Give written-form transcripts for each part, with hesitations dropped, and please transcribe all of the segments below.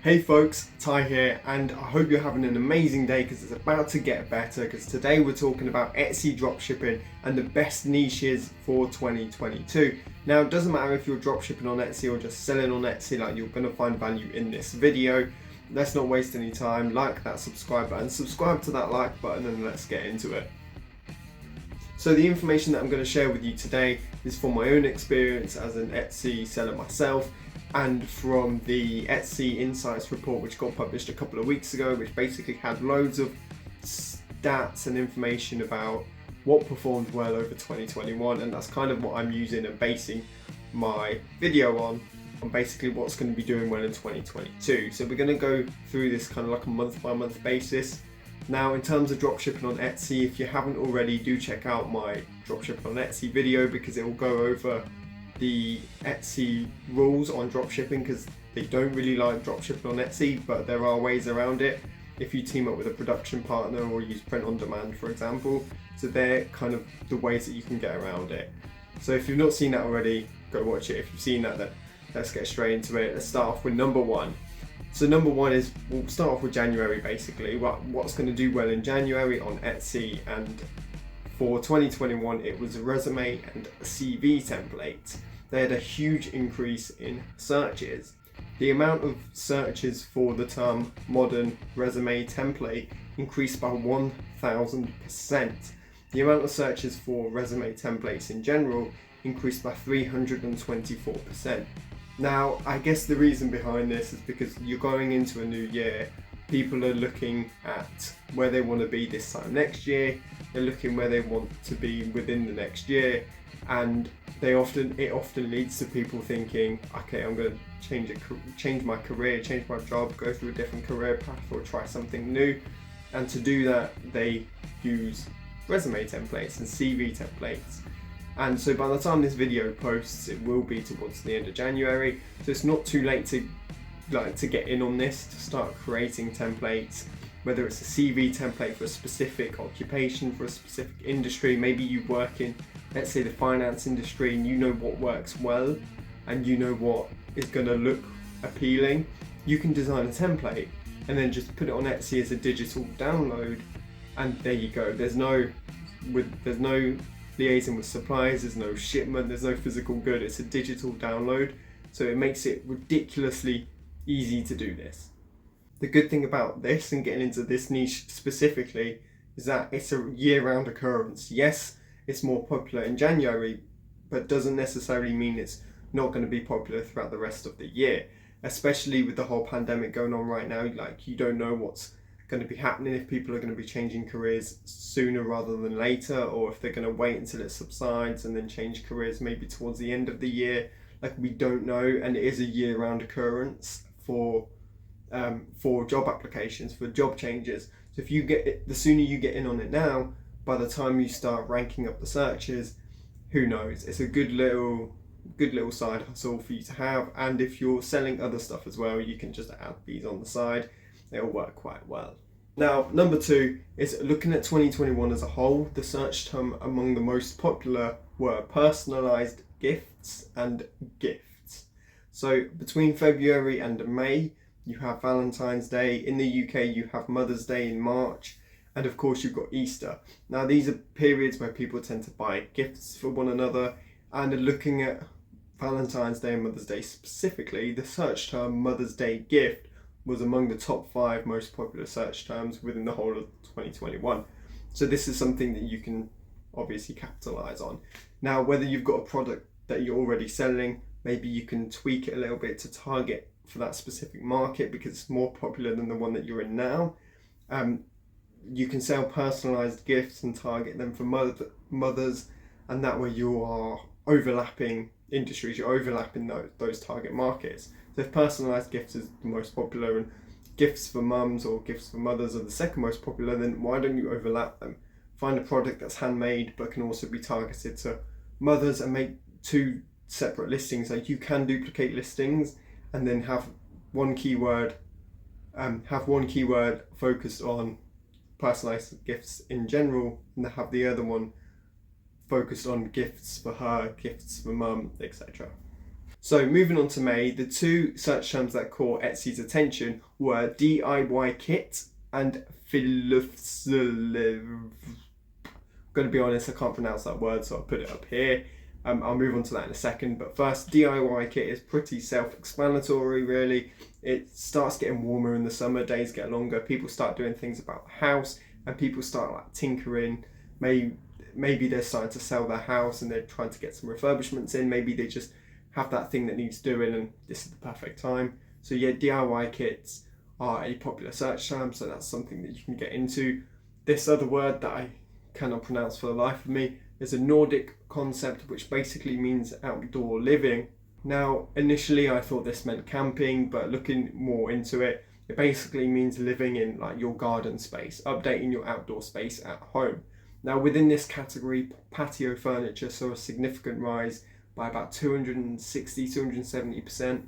Hey folks, Ty here, and I hope you're having an amazing day because it's about to get better, because today we're talking about Etsy dropshipping and the best niches for 2022. Now, it doesn't matter if you're dropshipping on Etsy or just selling on Etsy, like, you're going to find value in this video. Let's not waste any time. Like that subscribe button, subscribe to that like button, and let's get into it. So the information that I'm going to share with you today is from my own experience as an Etsy seller myself, and from the Etsy Insights report, which got published a couple of weeks ago, which basically had loads of stats and information about what performed well over 2021, and that's kind of what I'm using and basing my video on basically what's going to be doing well in 2022. So we're going to go through this kind of like a month by month basis. Now, in terms of dropshipping on Etsy, if you haven't already, do check out my dropshipping on Etsy video, because it will go over the Etsy rules on dropshipping, because they don't really like dropshipping on Etsy, but there are ways around it if you team up with a production partner or use print on demand, for example. So they're kind of the ways that you can get around it. So if you've not seen that already, go watch it. If you've seen that, then let's get straight into it. Let's start off with number one. So number one is, we'll start off with January basically. What's going to do well in January on Etsy, and for 2021 it was a resume and a CV template. They had a huge increase in searches. The amount of searches for the term modern resume template increased by 1000%. The amount of searches for resume templates in general increased by 324%. Now, I guess the reason behind this is because you're going into a new year. People are looking at where they want to be this time next year. They're looking where they want to be within the next year, and it often leads to people thinking, okay, I'm going to change my career, change my job, go through a different career path, or try something new. And to do that, they use resume templates and CV templates. And so by the time this video posts, it will be towards the end of January. So it's not too late to get in on this, to start creating templates, whether it's a CV template for a specific occupation, for a specific industry. Maybe you work in, let's say, the finance industry, and you know what works well and you know what is going to look appealing. You can design a template and then just put it on Etsy as a digital download, and there you go. There's no liaison with suppliers, there's no shipment, there's no physical good. It's a digital download, so it makes it ridiculously easy to do this. The good thing about this, and getting into this niche specifically, is that it's a year-round occurrence. Yes, it's more popular in January, but doesn't necessarily mean it's not going to be popular throughout the rest of the year, especially with the whole pandemic going on right now. Like, you don't know what's going to be happening, if people are going to be changing careers sooner rather than later, or if they're going to wait until it subsides and then change careers maybe towards the end of the year. Like, we don't know, and it is a year-round occurrence for job applications, for job changes. So the sooner you get in on it now, by the time you start ranking up the searches, who knows? It's a good little side hustle for you to have. And if you're selling other stuff as well, you can just add these on the side. It'll work quite well. Now, number two is looking at 2021 as a whole. The search term among the most popular were personalized gifts and gifts. So between February and May, you have Valentine's Day. In the UK, you have Mother's Day in March. And of course, you've got Easter. Now, these are periods where people tend to buy gifts for one another. And looking at Valentine's Day and Mother's Day specifically, the search term Mother's Day gift was among the top 5 most popular search terms within the whole of 2021. So this is something that you can obviously capitalize on. Now, whether you've got a product that you're already selling, maybe you can tweak it a little bit to target for that specific market, because it's more popular than the one that you're in now. You can sell personalized gifts and target them for mothers, and that way you are overlapping industries, you're overlapping those target markets. So if personalized gifts is the most popular and gifts for mums or gifts for mothers are the second most popular, then why don't you overlap them? Find a product that's handmade but can also be targeted to mothers, and make 2 separate listings. Like, you can duplicate listings and then have one keyword focused on personalized gifts in general, and have the other one focused on gifts for her, gifts for mum, etc. So moving on to May, the two search terms that caught Etsy's attention were DIY kit and I'm going to be honest, I can't pronounce that word, so I'll put it up here. I'll move on to that in a second, but first, DIY kit is pretty self-explanatory, really. It starts getting warmer in the summer, days get longer, people start doing things about the house, and people start like tinkering. Maybe they're starting to sell their house and they're trying to get some refurbishments in. Maybe they just have that thing that needs doing, and this is the perfect time. So yeah, DIY kits are a popular search term, so that's something that you can get into. This other word that I cannot pronounce for the life of me is a Nordic concept, which basically means outdoor living. Now, initially I thought this meant camping, but looking more into it, it basically means living in like your garden space, updating your outdoor space at home. Now, within this category, patio furniture saw a significant rise by about 270%,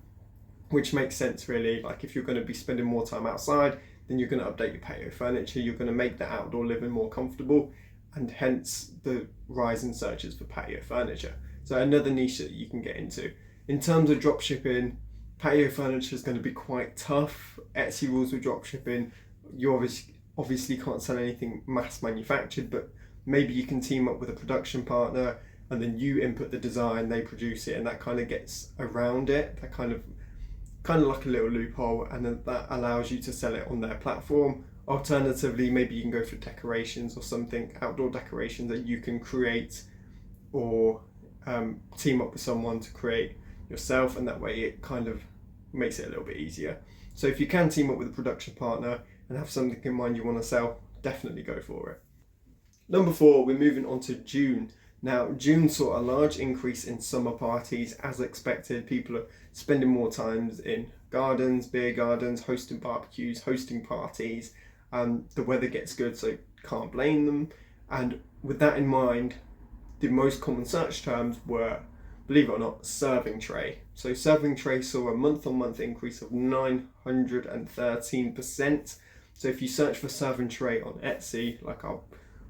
which makes sense really. Like if you're going to be spending more time outside, then you're going to update your patio furniture, you're going to make the outdoor living more comfortable, and hence the rise in searches for patio furniture. So another niche that you can get into. In terms of dropshipping, patio furniture is going to be quite tough. Etsy rules with dropshipping, you obviously can't sell anything mass manufactured, but maybe you can team up with a production partner and then you input the design, they produce it, and that kind of gets around it. That kind of like a little loophole, and then that allows you to sell it on their platform. Alternatively, maybe you can go for decorations or something, outdoor decorations that you can create or team up with someone to create yourself, and that way it kind of makes it a little bit easier. So if you can team up with a production partner and have something in mind you want to sell, definitely go for it. Number 4, we're moving on to June. Now, June saw a large increase in summer parties. As expected, people are spending more time in gardens, beer gardens, hosting barbecues, hosting parties. The weather gets good, so can't blame them. And with that in mind, the most common search terms were, believe it or not, serving tray. So serving tray saw a month-on-month increase of 913%. So if you search for serving tray on Etsy, like I'll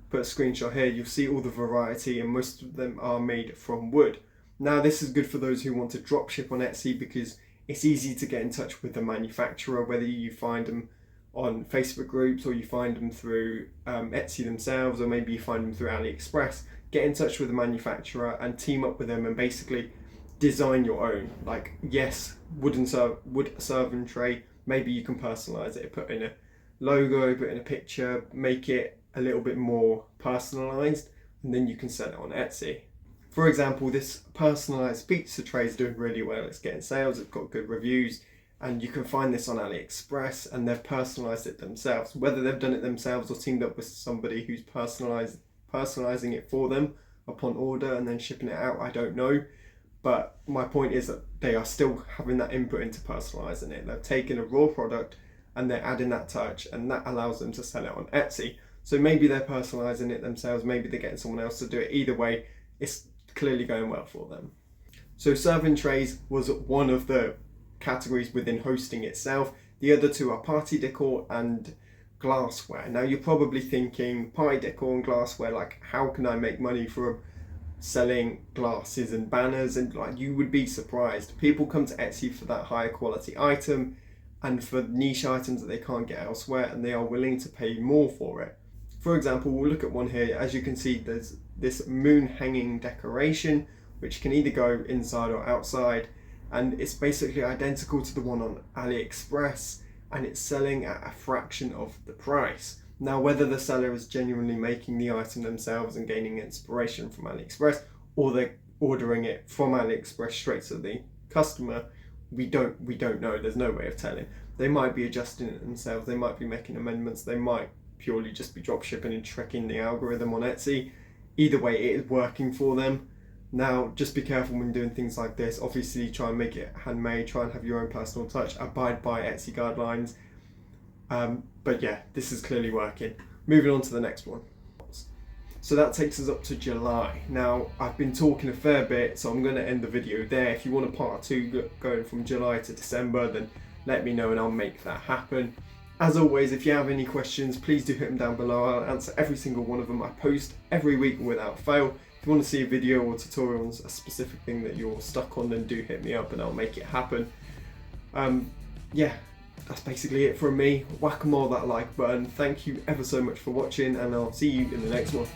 put a screenshot here, you'll see all the variety, and most of them are made from wood. Now, this is good for those who want to drop ship on Etsy because it's easy to get in touch with the manufacturer, whether you find them on Facebook groups or you find them through Etsy themselves, or maybe you find them through AliExpress. Get in touch with the manufacturer and team up with them and basically design your own. Like, yes, wood serving tray, maybe you can personalize it, put in a logo, put in a picture, make it a little bit more personalized, and then you can sell it on Etsy. For example, this personalized pizza tray is doing really well. It's getting sales, it's got good reviews, and you can find this on AliExpress, and they've personalized it themselves. Whether they've done it themselves or teamed up with somebody who's personalizing it for them upon order and then shipping it out, I don't know. But my point is that they are still having that input into personalizing it. They've taken a raw product and they're adding that touch, and that allows them to sell it on Etsy. So maybe they're personalizing it themselves, maybe they're getting someone else to do it. Either way, it's clearly going well for them. So serving trays was one of the categories within hosting itself. The other two are party decor and glassware. Now you're probably thinking, party decor and glassware, like how can I make money from selling glasses and banners? And like, you would be surprised. People come to Etsy for that higher quality item and for niche items that they can't get elsewhere, and they are willing to pay more for it. For example, we'll look at one here. As you can see, there's this moon hanging decoration, which can either go inside or outside, and it's basically identical to the one on AliExpress, and it's selling at a fraction of the price. Now, whether the seller is genuinely making the item themselves and gaining inspiration from AliExpress, or they're ordering it from AliExpress straight to the customer, we don't know. There's no way of telling. They might be adjusting it themselves, they might be making amendments, they might purely just be drop shipping and tricking the algorithm on Etsy. Either way, it is working for them. Now, just be careful when doing things like this. Obviously, try and make it handmade, try and have your own personal touch, abide by Etsy guidelines. But yeah, this is clearly working. Moving on to the next one. So that takes us up to July. Now, I've been talking a fair bit, so I'm going to end the video there. If you want a part 2 going from July to December, then let me know and I'll make that happen. As always, if you have any questions, please do hit them down below. I'll answer every single one of them. I post every week without fail. If you want to see a video or tutorial on a specific thing that you're stuck on, then do hit me up and I'll make it happen. Yeah, that's basically it from me. Whack-a-mole that like button. Thank you ever so much for watching, and I'll see you in the next one.